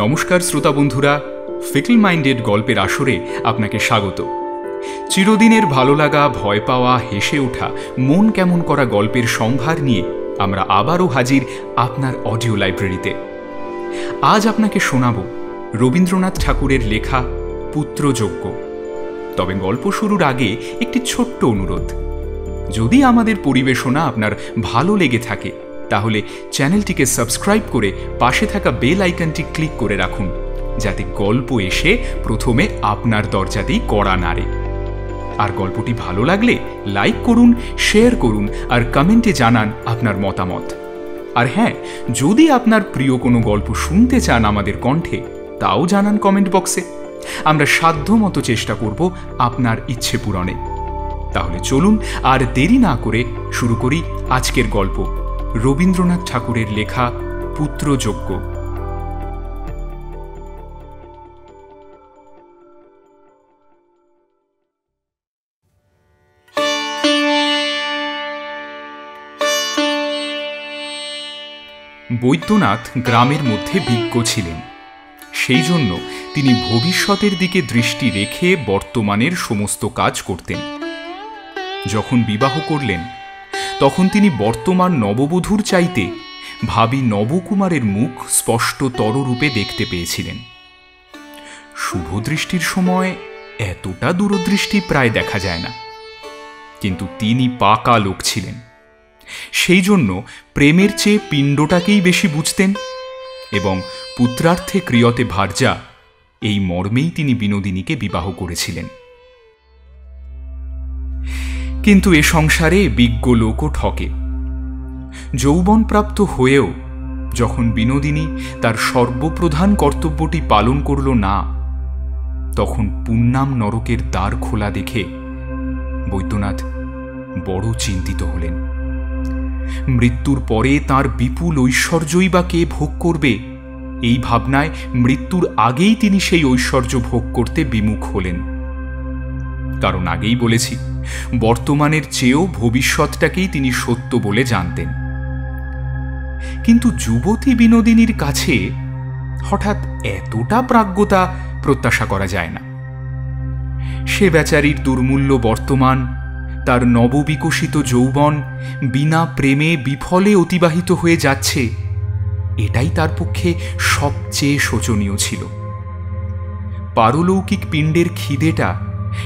নমস্কার শ্রোতা বন্ধুরা, ফিকল মাইন্ডেড গল্পের আসরে আপনাকে স্বাগত। চিরদিনের ভালো লাগা, ভয় পাওয়া, হেসে ওঠা, মন কেমন করা গল্পের সম্ভার নিয়ে আমরা আবারও হাজির আপনার অডিও লাইব্রেরিতে। আজ আপনাকে শোনাব রবীন্দ্রনাথ ঠাকুরের লেখা পুত্রযজ্ঞ। তবে গল্প শুরুর আগে একটি ছোট্ট অনুরোধ, যদি আমাদের পরিবেশনা আপনার ভালো লেগে থাকে তাহলে চ্যানেলটিকে সাবস্ক্রাইব করে পাশে থাকা বেল আইকনটি ক্লিক করে রাখুন, যাতে গল্প এসে প্রথমে আপনার দরজাতেই কড়া নাড়ে। আর গল্পটি ভালো লাগলে লাইক করুন, শেয়ার করুন আর কমেন্টে জানান আপনার মতামত। আর হ্যাঁ, যদি আপনার প্রিয় কোনো গল্প শুনতে চান আমাদের কণ্ঠে, তাও জানান কমেন্ট বক্সে। আমরা সাধ্যমতো চেষ্টা করব আপনার ইচ্ছে পূরণে। তাহলে চলুন আর দেরি না করে শুরু করি আজকের গল্প, রবীন্দ্রনাথ ঠাকুরের লেখা পুত্রযজ্ঞ। বৈদ্যনাথ গ্রামের মধ্যে বিজ্ঞ ছিলেন। সেই জন্য তিনি ভবিষ্যতের দিকে দৃষ্টি রেখে বর্তমানের সমস্ত কাজ করতেন। যখন বিবাহ করলেন তখন তিনি বর্তমান নববধূর চাইতে ভাবী নবকুমারের মুখ স্পষ্টতর রূপে দেখতে পেয়েছিলেন। শুভদৃষ্টির সময় এতটা দূরদৃষ্টি প্রায় দেখা যায় না, কিন্তু তিনি পাকা লোক ছিলেন। সেই জন্য প্রেমের চেয়ে পিণ্ডটাকেই বেশি বুঝতেন এবং পুত্রার্থে ক্রিয়তে ভার্যা, এই মর্মেই তিনি বিনোদিনীকে বিবাহ করেছিলেন। কিন্তু এ সংসারে বিজ্ঞ লোকও ঠকে। যৌবনপ্রাপ্ত হয়েও যখন বিনোদিনী তার সর্বপ্রধান কর্তব্যটি পালন করল না, তখন পুণ্যাম নরকের দ্বার খোলা দেখে বৈদ্যনাথ বড় চিন্তিত হলেন। মৃত্যুর পরে তার বিপুল ঐশ্বর্যই বা কে ভোগ করবে, এই ভাবনায় মৃত্যুর আগেই তিনি সেই ঐশ্বর্য ভোগ করতে বিমুখ হলেন। কারণ আগেই বলেছি, বর্তমানের চেয়েও ভবিষ্যৎটাকেই তিনি সত্য বলে জানতেন। কিন্তু যুবতী বিনোদিনীর কাছে হঠাৎ এতটা প্রাজ্ঞতা প্রত্যাশা করা যায় না। সে বেচারির দুর্মূল্য বর্তমান, তার নববিকশিত যৌবন বিনা প্রেমে বিফলে অতিবাহিত হয়ে যাচ্ছে, এটাই তার পক্ষে সবচেয়ে শোচনীয় ছিল। পারলৌকিক পিণ্ডের খিদেটা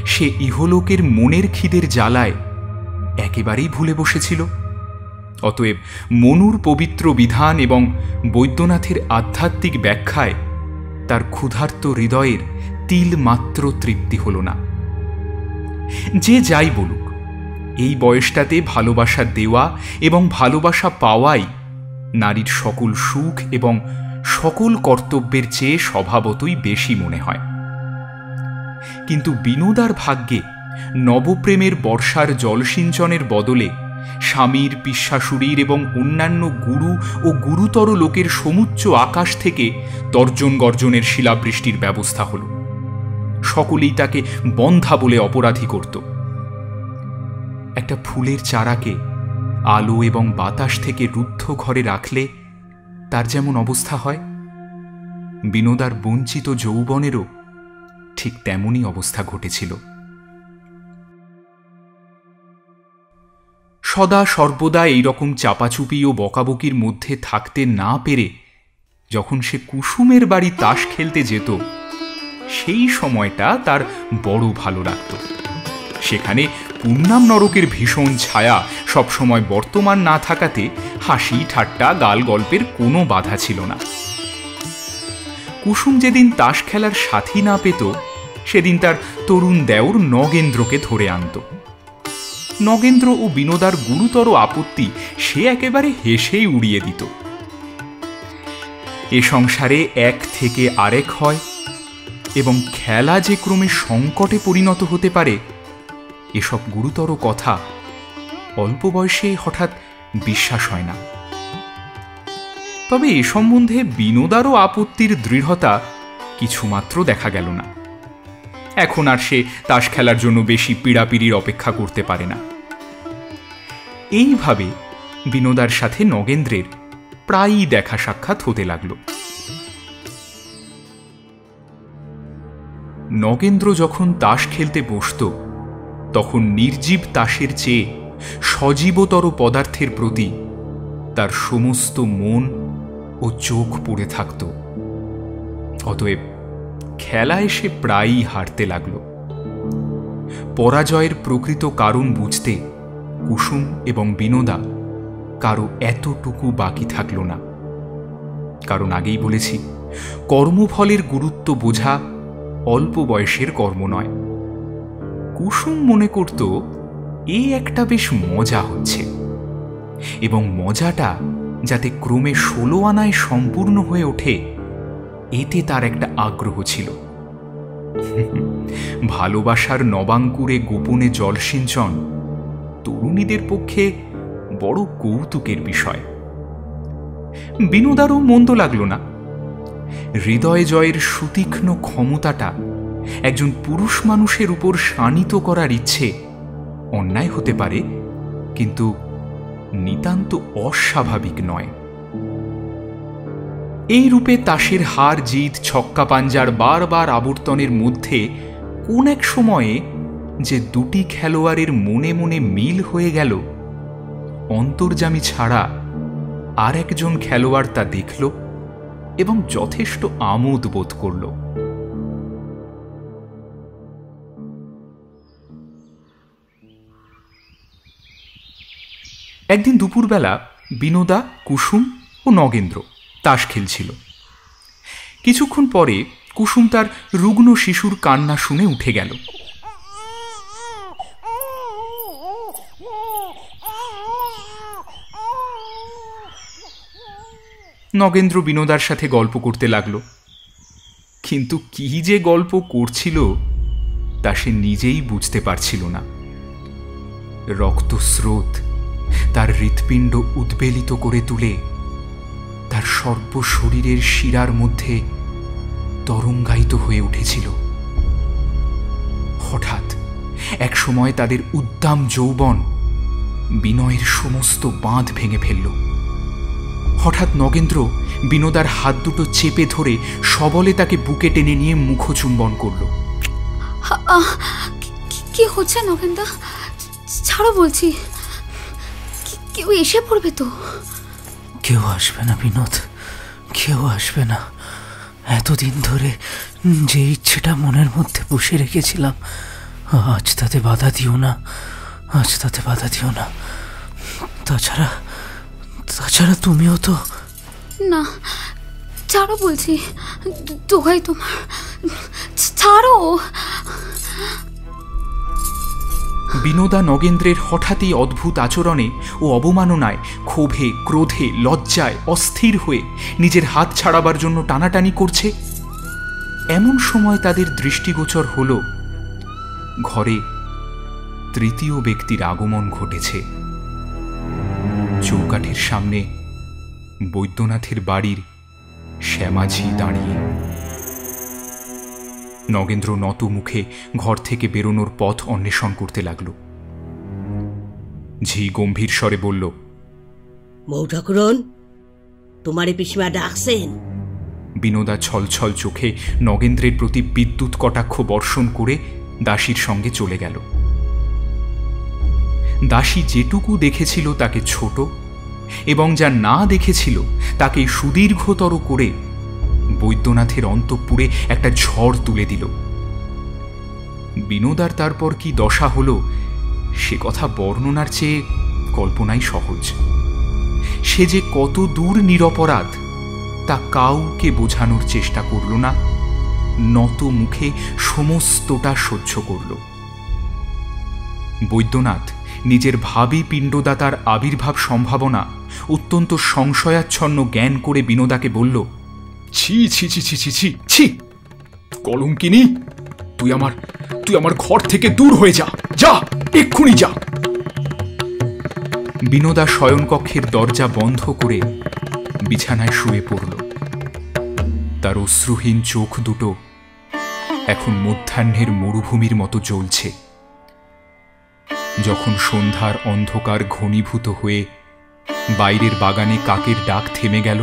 সে ইহলোকের মনের খিদের জ্বালায় একেবারেই ভুলে বসেছিল। অতএব মনুর পবিত্র বিধান এবং বৈদ্যনাথের আধ্যাত্মিক ব্যাখ্যায় তার ক্ষুধার্ত হৃদয়ের তিল মাত্র তৃপ্তি হল না। যে যাই বলুক, এই বয়সটাতে ভালোবাসা দেওয়া এবং ভালোবাসা পাওয়াই নারীর সকল সুখ এবং সকল কর্তব্যের চেয়ে স্বভাবতই বেশি মনে হয়। কিন্তু বিনোদার ভাগ্যে নবপ্রেমের বর্ষার জলসিঞ্চনের বদলে স্বামীর, পিস্যাশুরীর এবং অন্যান্য গুরু ও গুরুতর লোকের সমুচ্চ আকাশ থেকে তর্জন গর্জনের শিলাবৃষ্টির ব্যবস্থা হল। সকলেই তাকে বন্ধা বলে অপরাধী করত। একটা ফুলের চারাকে আলো এবং বাতাস থেকে রুদ্ধ ঘরে রাখলে তার যেমন অবস্থা হয়, বিনোদার বঞ্চিত যৌবনেরও ঠিক তেমনই অবস্থা ঘটেছিল। সদা সর্বদা এইরকম চাপাচুপি ও বকাবকির মধ্যে থাকতে না পেরে যখন সে কুসুমের বাড়ি তাস খেলতে যেত, সেই সময়টা তার বড় ভালো লাগত। সেখানে পুণ্যাম নরকের ভীষণ ছায়া সবসময় বর্তমান না থাকাতে হাসি, ঠাট্টা, গাল গল্পের কোনো বাধা ছিল না। কুসুম যেদিন তাস খেলার সাথী না পেত, সেদিন তার তরুণ দেওর নগেন্দ্রকে ধরে আনত। নগেন্দ্র ও বিনোদার গুরুতর আপত্তি সে একেবারে হেসেই উড়িয়ে দিত। এ সংসারে এক থেকে আরেক হয় এবং খেলা যে ক্রমে সংকটে পরিণত হতে পারে, এসব গুরুতর কথা অল্প বয়সে হঠাৎ বিশ্বাস হয় না। তবে এ সম্বন্ধে বিনোদারও আপত্তির দৃঢ়তা কিছুমাত্র দেখা গেল না। এখন আর সে তাস খেলার জন্য বেশি পীড়াপিড়ির অপেক্ষা করতে পারে না। এইভাবে বিনোদার সাথে নগেন্দ্রের প্রায়ই দেখা সাক্ষাৎ হতে লাগল। নগেন্দ্র যখন তাস খেলতে বসত তখন নির্জীব তাসের চেয়ে সজীবতর পদার্থের প্রতি তার সমস্ত মন ও চোখ পড়ে থাকত। অতএব খেলায় সে প্রায়ই হারতে লাগল। পরাজয়ের প্রকৃত কারণ বুঝতে কুসুম এবং বিনোদা কারো এতটুকু বাকি থাকল না। কারণ আগেই বলেছি, কর্মফলের গুরুত্ব বোঝা অল্প বয়সের কর্ম নয়। কুসুম মনে করত এই একটা বেশ মজা হচ্ছে, এবং মজাটা যাতে ক্রমে 16 আনায় সম্পূর্ণ হয়ে ওঠে এতে তার একটা আগ্রহ ছিল। ভালোবাসার নবাঙ্কুরে গোপনে জলসিঞ্চন তরুণীদের পক্ষে বড় কৌতুকের বিষয়। বিনোদারও মন্দ লাগল না। হৃদয় জয়ের সুতীক্ষ্ণ ক্ষমতাটা একজন পুরুষ মানুষের উপর শানিত করার ইচ্ছে অন্যায় হতে পারে, কিন্তু নিতান্ত অস্বাভাবিক নয়। এই রূপে তাসের হার জিত, ছক্কা পাঞ্জার বারবার আবর্তনের মধ্যে কোন এক সময়ে যে দুটি খেলোয়াড়ের মনে মনে মিল হয়ে গেল, অন্তর্যামী ছাড়া আর একজন খেলোয়াড় তা দেখল এবং যথেষ্ট আমোদ বোধ করল। একদিন দুপুরবেলা বিনোদা, কুসুম ও নগেন্দ্র তাস খেলছিল। কিছুক্ষণ পরে কুসুম তার রুগ্ন শিশুর কান্না শুনে উঠে গেল। নগেন্দ্র বিনোদার সাথে গল্প করতে লাগল, কিন্তু কি যে গল্প করছিল তা সে নিজেই বুঝতে পারছিল না। রক্তস্রোত তার হৃৎপিণ্ড উদ্বেলিত করে তুলে তার সর্বশরীরের শিরার মধ্যে তরঙ্গায়িত হয়ে উঠেছিল। হঠাৎ এক সময় তাদের উদ্দাম যৌবন বিনয়ের সমস্ত বাঁধ ভেঙে ফেলল। হঠাৎ নগেন্দ্র বিনোদার হাত দুটো চেপে ধরে সবলে তাকে বুকে টেনে নিয়ে মুখচুম্বন করল। কি হচ্ছে নগেন্দা? ছাড়ো বলছি, কেউ এসে পড়বে তো? কেউ আসবে না বিনোদ, কেউ আসবে না। এতদিন ধরে যে ইচ্ছেটা মনের মধ্যে পুষে রেখেছিলাম, আজ তাতে বাধা দিও না, আজ তাতে বাধা দিও না। তাছাড়া তুমিও তো। না, ছাড়ো বলছি, দোহাই তোমার, ছাড়ো। বিনোদা নগেন্দ্রের হঠাৎই অদ্ভুত আচরণে ও অবমাননায় ক্ষোভে, ক্রোধে, লজ্জায় অস্থির হয়ে নিজের হাত ছাড়াবার জন্য টানাটানি করছে। এমন সময় তাদের দৃষ্টিগোচর হল ঘরে তৃতীয় ব্যক্তির আগমন ঘটেছে। চৌকাঠের সামনে বৈদ্যনাথের বাড়ির শ্যামাঝি দাঁড়িয়ে। নগেন্দ্র নত মুখে ঘর থেকে বেরোনোর পথ অন্বেষণ করতে লাগল। ঝি গম্ভীর স্বরে বলল, বউ ঠাকুরন, তোমারে পিসিমা ডাকছেন। বিনোদা ছলছল চোখে নগেন্দ্রের প্রতি বিদ্যুৎ কটাক্ষ বর্ষণ করে দাসীর সঙ্গে চলে গেল। দাসী যেটুকু দেখেছিল তাকে ছোট, এবং যা না দেখেছিল তাকে সুদীর্ঘতর করে বৈদ্যনাথের অন্তঃপুরে একটা ঝড় তুলে দিল। বিনোদার তারপর কি দশা হল সে কথা বর্ণনার চেয়ে কল্পনাই সহজ। সে যে কত দূর নিরপরাধ তা কাউকে বোঝানোর চেষ্টা করল না, নত মুখে সমস্তটা সহ্য করল। বৈদ্যনাথ নিজের ভাবী পিণ্ডদাতার আবির্ভাব সম্ভাবনা অত্যন্ত সংশয়াচ্ছন্ন জ্ঞান করে বিনোদাকে বলল, ছি ছি ছি ছি ছি ছি ছি, কলঙ্কিনী, তুই আমার ঘর থেকে দূর হয়ে যা, যা, এক্ষুনি যা। বিনোদা শয়নকক্ষের দরজা বন্ধ করে বিছানায় শুয়ে পড়ল। তার অশ্রুহীন চোখ দুটো এখন মধ্যাহ্নের মরুভূমির মতো জ্বলছে। যখন সন্ধ্যার অন্ধকার ঘনীভূত হয়ে বাইরের বাগানে কাকের ডাক থেমে গেল,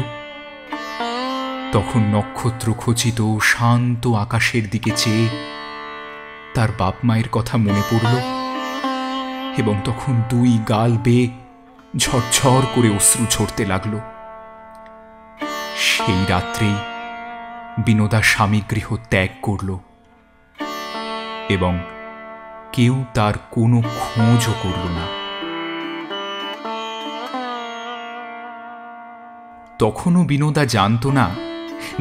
তখন নক্ষত্র খচিত শান্ত আকাশের দিকে চেয়ে তার বাপ মায়ের কথা মনে পড়ল, এবং তখন দুই গাল বেয়ে ঝরঝর করে অশ্রু ঝরতে লাগল। সেই রাত্রেই বিনোদা স্বামী গৃহ ত্যাগ করল, এবং কেউ তার কোনো খোঁজও করল না। তখনও বিনোদা জানত না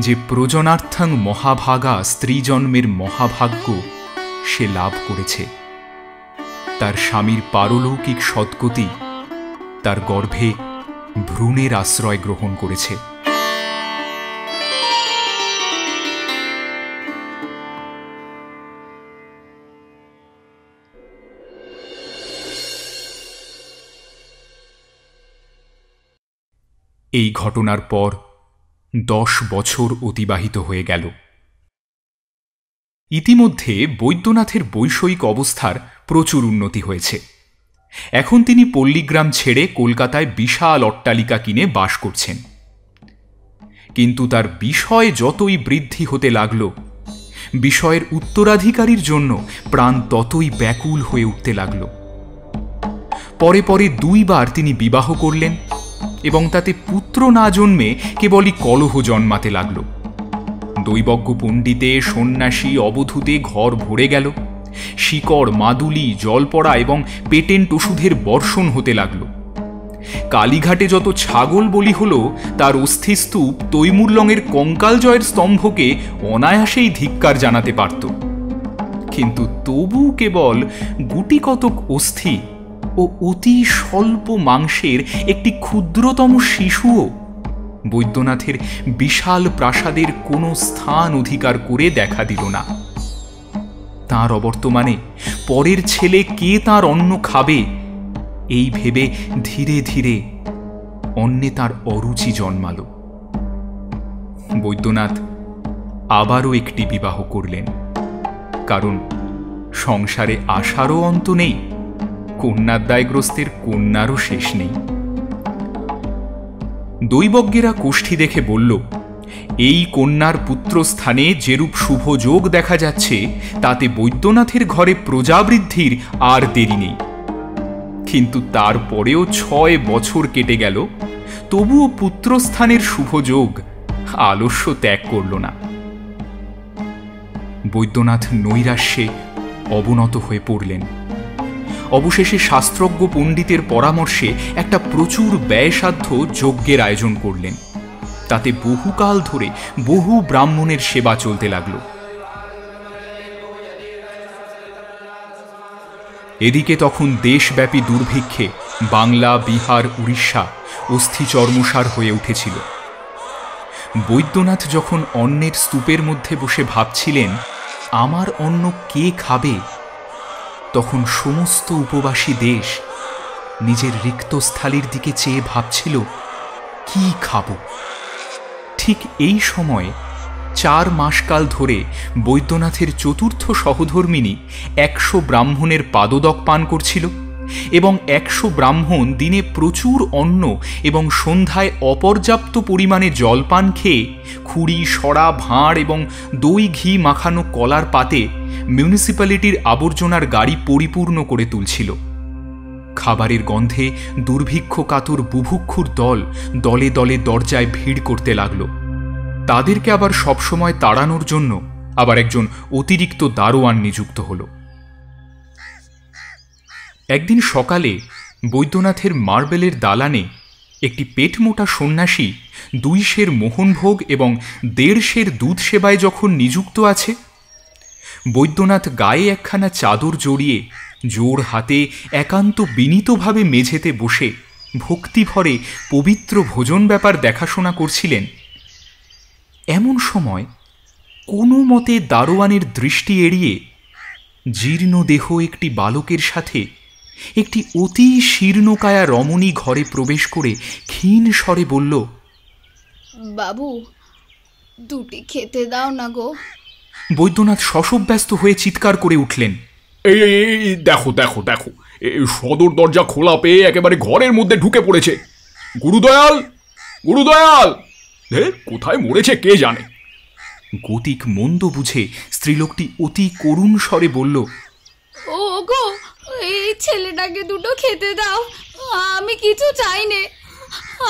যে প্রজনার্থাং মহাভাগা স্ত্রী জন্মের মহাভাগ্য সে লাভ করেছে। তার স্বামীর পারলৌকিক সদ্গতি তার গর্ভে ভ্রূণের আশ্রয় গ্রহণ করেছে। এই ঘটনার পর 10 বছর অতিবাহিত হয়ে গেল। ইতিমধ্যে বৈদ্যনাথের বৈষয়িক অবস্থার প্রচুর উন্নতি হয়েছে। এখন তিনি পল্লীগ্রাম ছেড়ে কলকাতায় বিশাল অট্টালিকা কিনে বাস করছেন। কিন্তু তার বিষয় যতই বৃদ্ধি হতে লাগল, বিষয়ের উত্তরাধিকারীর জন্য প্রাণ ততই ব্যাকুল হয়ে উঠতে লাগল। পরে পরে 2 বার তিনি বিবাহ করলেন, এবং তাতে পুত্র না জন্মে কেবলই কলহ জন্মাতে লাগল। দৈবজ্ঞ পণ্ডিতে, সন্ন্যাসী, অবধূতে ঘর ভরে গেল। শিকড়, মাদুলি, জলপড়া এবং পেটেন্ট ওষুধের বর্ষণ হতে লাগল। কালীঘাটে যত ছাগল বলি হল, তার অস্থিস্তূপ তৈমুরলঙের কঙ্কাল জয়ের স্তম্ভকে অনায়াসেই ধিক্কার জানাতে পারত। কিন্তু তবু কেবল গুটি কতক অস্থি ও অতি স্বল্প মাংসের একটি ক্ষুদ্রতম শিশুও বৈদ্যনাথের বিশাল প্রাসাদের কোনো স্থান অধিকার করে দেখা দিল না। তাঁর অবর্তমানে পরের ছেলে কে তাঁর অন্ন খাবে, এই ভেবে ধীরে ধীরে অন্নে তাঁর অরুচি জন্মাল। বৈদ্যনাথ আবারও একটি বিবাহ করলেন, কারণ সংসারে আশারও অন্ত নেই, কন্যাদায়গ্রস্তের কন্যারও শেষ নেই। দৈবজ্ঞেরা কোষ্ঠী দেখে বলল, এই কন্যার পুত্রস্থানে যেরূপ শুভ যোগ দেখা যাচ্ছে, তাতে বৈদ্যনাথের ঘরে প্রজাবৃদ্ধির আর দেরি নেই। কিন্তু তারপরেও 6 বছর কেটে গেল, তবুও পুত্রস্থানের শুভ যোগ আলস্য ত্যাগ করল না। বৈদ্যনাথ নৈরাশ্যে অবনত হয়ে পড়লেন। অবশেষে শাস্ত্রজ্ঞ পণ্ডিতের পরামর্শে একটা প্রচুর ব্যয়সাধ্য যজ্ঞের আয়োজন করলেন। তাতে বহুকাল ধরে বহু ব্রাহ্মণের সেবা চলতে লাগল। এদিকে তখন দেশব্যাপী দুর্ভিক্ষে বাংলা, বিহার, উড়িষ্যা অস্থিচর্মসার হয়ে উঠেছিল। বৈদ্যনাথ যখন অন্নের স্তূপের মধ্যে বসে ভাবছিলেন, আমার অন্ন কে খাবে, তখন সমস্ত উপবাসী দেশ নিজের রিক্ত স্থলির দিকে চেয়ে ভাবছিল, কি খাব। ঠিক এই সময়ে 4 মাসকাল ধরে বৈদ্যনাথের চতুর্থ সহধর্মিণী 100 ব্রাহ্মণের পাদদক পান করছিল, এবং 100 ব্রাহ্মণ দিনে প্রচুর অন্ন এবং সন্ধ্যায় অপর্যাপ্ত পরিমাণে জলপান খেয়ে খুঁড়ি, সরা, ভাঁড় এবং দই ঘি মাখানো কলার পাতে মিউনিসিপ্যালিটির আবর্জনার গাড়ি পরিপূর্ণ করে তুলছিল। খাবারের গন্ধে দুর্ভিক্ষ কাতর বুভুক্ষুর দল দলে দলে দরজায় ভিড় করতে লাগল। তাদেরকে আবার সবসময় তাড়ানোর জন্য আবার একজন অতিরিক্ত দারোয়ান নিযুক্ত হল। একদিন সকালে বৈদ্যনাথের মার্বেলের দালানে একটি পেটমোটা সন্ন্যাসী 2 সের মোহনভোগ এবং 1.5 সের দুধ সেবায় যখন নিযুক্ত আছে, বৈদ্যনাথ গায়ে একখানা চাদর জড়িয়ে জোর হাতে একান্ত বিনীতভাবে মেঝেতে বসে ভক্তিভরে পবিত্র ভোজন ব্যাপার দেখাশোনা করছিলেন। এমন সময় কোনো মতে দারোয়ানের দৃষ্টি এড়িয়ে জীর্ণ দেহ একটি বালকের সাথে একটি অতি শীর্ণকায়া রমণী ঘরে প্রবেশ করে ক্ষীণ স্বরে বলল, বাবু, দুটি খেতে দাও না গো। বৈদ্যনাথ শশব্যস্ত হয়ে চিৎকার করে উঠলেন, এই দেখো দেখো দেখো, সদর দরজা খোলা পেয়ে একেবারে ঘরের মধ্যে ঢুকে পড়েছে। গুরুদয়াল, গুরুদয়াল, কোথায় মরেছে কে জানে। গতিক মন্দ বুঝে স্ত্রীলোকটি অতি করুণ স্বরে বলল, ও গো, এই ছেলেটাকে দুটো খেতে দাও, আমি কিছু চাই নে,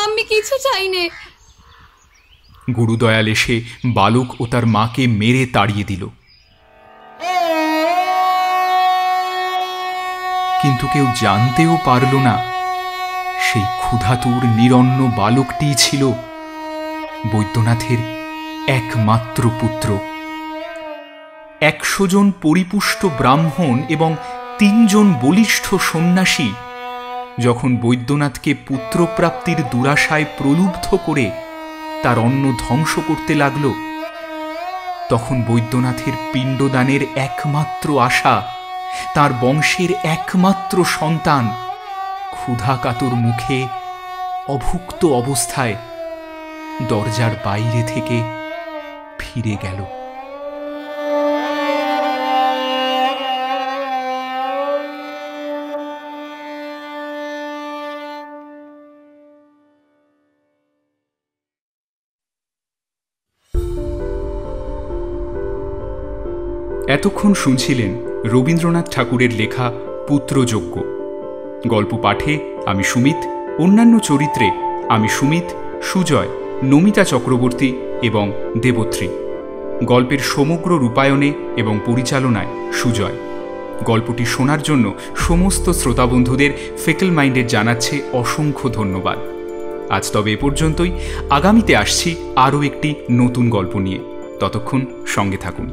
আমি কিছু চাই নে। গুরুদয়াল এসে বালক ও তার মাকে মেরে তাড়িয়ে দিল। কিন্তু কেউ জানতেও পারল না সেই ক্ষুধাতুর নিরন্ন বালকটিই ছিল বৈদ্যনাথের একমাত্র পুত্র। 100 জন পরিপুষ্ট ব্রাহ্মণ এবং 3 জন বলিষ্ঠ সন্ন্যাসী যখন বৈদ্যনাথকে পুত্রপ্রাপ্তির দুরাশায় প্রলুব্ধ করে তার অন্ন ধ্বংস করতে লাগল, তখন বৈদ্যনাথের পিণ্ডদানের একমাত্র আশা, তার বংশের একমাত্র সন্তান ক্ষুধাকাতর মুখে অভুক্ত অবস্থায় দরজার বাইরে থেকে ফিরে গেল। এতক্ষণ শুনছিলেন রবীন্দ্রনাথ ঠাকুরের লেখা পুত্রযজ্ঞ। গল্প পাঠে আমি সুমিত, অন্যান্য চরিত্রে আমি সুমিত, সুজয়, নমিতা চক্রবর্তী এবং দেবত্রী। গল্পের সমগ্র রূপায়ণে এবং পরিচালনায় সুজয়। গল্পটি শোনার জন্য সমস্ত শ্রোতাবন্ধুদের ফিকল মাইন্ডের জানাচ্ছে অসংখ্য ধন্যবাদ। আজ তবে এ পর্যন্তই। আগামীতে আসছি আরও একটি নতুন গল্প নিয়ে। ততক্ষণ সঙ্গে থাকুন।